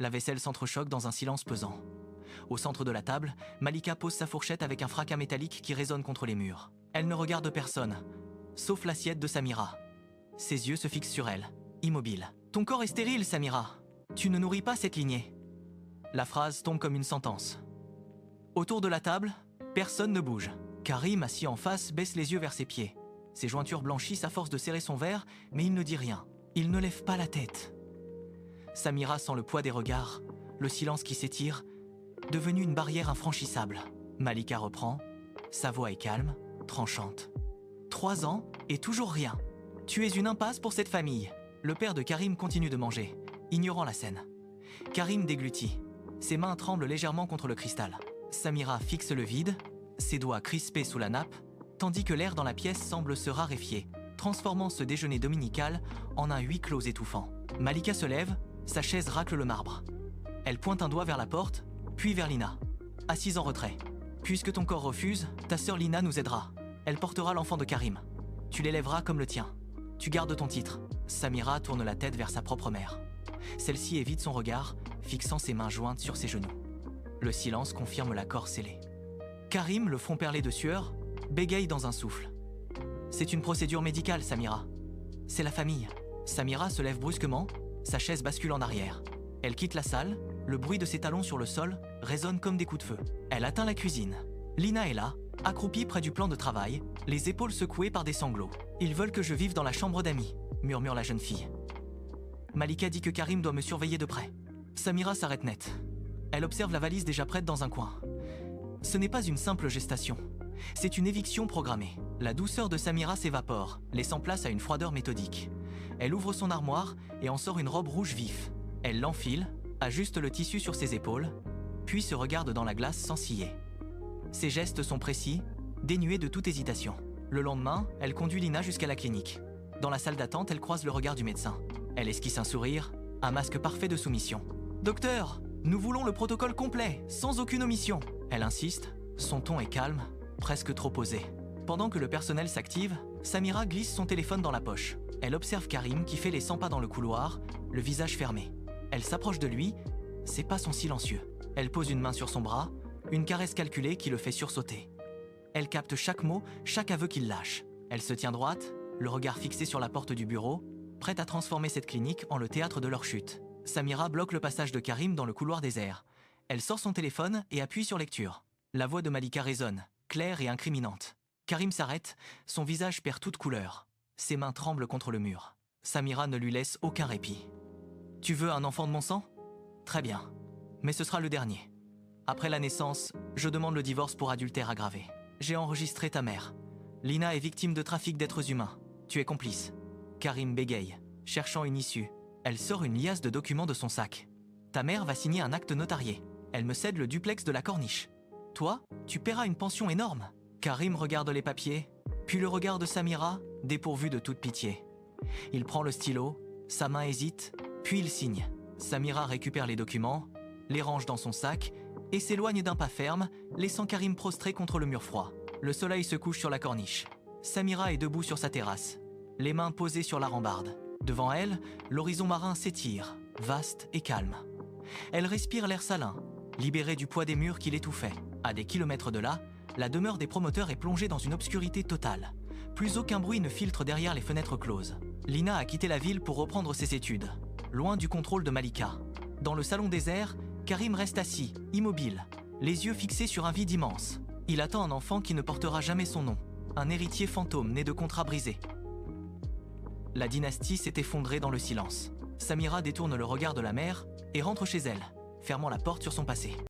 La vaisselle s'entrechoque dans un silence pesant. Au centre de la table, Malika pose sa fourchette avec un fracas métallique qui résonne contre les murs. Elle ne regarde personne, sauf l'assiette de Samira. Ses yeux se fixent sur elle, immobile. « Ton corps est stérile, Samira. Tu ne nourris pas cette lignée. » La phrase tombe comme une sentence. Autour de la table, personne ne bouge. Karim, assis en face, baisse les yeux vers ses pieds. Ses jointures blanchissent à force de serrer son verre, mais il ne dit rien. Il ne lève pas la tête. Samira sent le poids des regards, le silence qui s'étire, devenu une barrière infranchissable. Malika reprend. Sa voix est calme, tranchante. 3 ans et toujours rien. Tu es une impasse pour cette famille. Le père de Karim continue de manger, ignorant la scène. Karim déglutit. Ses mains tremblent légèrement contre le cristal. Samira fixe le vide, ses doigts crispés sous la nappe, tandis que l'air dans la pièce semble se raréfier, transformant ce déjeuner dominical en un huis clos étouffant. Malika se lève, sa chaise racle le marbre. Elle pointe un doigt vers la porte, puis vers Lina. Assise en retrait. Puisque ton corps refuse, ta sœur Lina nous aidera. Elle portera l'enfant de Karim. Tu l'élèveras comme le tien. Tu gardes ton titre. Samira tourne la tête vers sa propre mère. Celle-ci évite son regard, fixant ses mains jointes sur ses genoux. Le silence confirme l'accord scellé. Karim, le front perlé de sueur, bégaye dans un souffle. C'est une procédure médicale, Samira. C'est la famille. Samira se lève brusquement, sa chaise bascule en arrière. Elle quitte la salle, le bruit de ses talons sur le sol résonne comme des coups de feu. Elle atteint la cuisine. Lina est là, accroupie près du plan de travail, les épaules secouées par des sanglots. « Ils veulent que je vive dans la chambre d'amis », murmure la jeune fille. Malika dit que Karim doit me surveiller de près. Samira s'arrête net. Elle observe la valise déjà prête dans un coin. Ce n'est pas une simple gestation. C'est une éviction programmée. La douceur de Samira s'évapore, laissant place à une froideur méthodique. Elle ouvre son armoire et en sort une robe rouge vif. Elle l'enfile, ajuste le tissu sur ses épaules, puis se regarde dans la glace sans ciller. Ses gestes sont précis, dénués de toute hésitation. Le lendemain, elle conduit Lina jusqu'à la clinique. Dans la salle d'attente, elle croise le regard du médecin. Elle esquisse un sourire, un masque parfait de soumission. « Docteur, nous voulons le protocole complet, sans aucune omission !» Elle insiste, son ton est calme, presque trop posé. Pendant que le personnel s'active, Samira glisse son téléphone dans la poche. Elle observe Karim qui fait les 100 pas dans le couloir, le visage fermé. Elle s'approche de lui, ses pas sont silencieux. Elle pose une main sur son bras, une caresse calculée qui le fait sursauter. Elle capte chaque mot, chaque aveu qu'il lâche. Elle se tient droite, le regard fixé sur la porte du bureau, prête à transformer cette clinique en le théâtre de leur chute. Samira bloque le passage de Karim dans le couloir désert. Elle sort son téléphone et appuie sur lecture. La voix de Malika résonne, claire et incriminante. Karim s'arrête, son visage perd toute couleur. Ses mains tremblent contre le mur. Samira ne lui laisse aucun répit. « Tu veux un enfant de mon sang ? Très bien. Mais ce sera le dernier. Après la naissance, je demande le divorce pour adultère aggravé. J'ai enregistré ta mère. Lina est victime de trafic d'êtres humains. Tu es complice. » Karim bégaye, cherchant une issue. Elle sort une liasse de documents de son sac. « Ta mère va signer un acte notarié. Elle me cède le duplex de la Corniche. Toi, tu paieras une pension énorme. » Karim regarde les papiers, puis le regard de Samira, dépourvu de toute pitié. Il prend le stylo, sa main hésite, puis il signe. Samira récupère les documents, les range dans son sac et s'éloigne d'un pas ferme, laissant Karim prostré contre le mur froid. Le soleil se couche sur la Corniche. Samira est debout sur sa terrasse, les mains posées sur la rambarde. Devant elle, l'horizon marin s'étire, vaste et calme. Elle respire l'air salin, libérée du poids des murs qui l'étouffaient. À des kilomètres de là, la demeure des promoteurs est plongée dans une obscurité totale. Plus aucun bruit ne filtre derrière les fenêtres closes. Lina a quitté la ville pour reprendre ses études, loin du contrôle de Malika. Dans le salon désert, Karim reste assis, immobile, les yeux fixés sur un vide immense. Il attend un enfant qui ne portera jamais son nom, un héritier fantôme né de contrats brisés. La dynastie s'est effondrée dans le silence. Samira détourne le regard de la mère et rentre chez elle, fermant la porte sur son passé.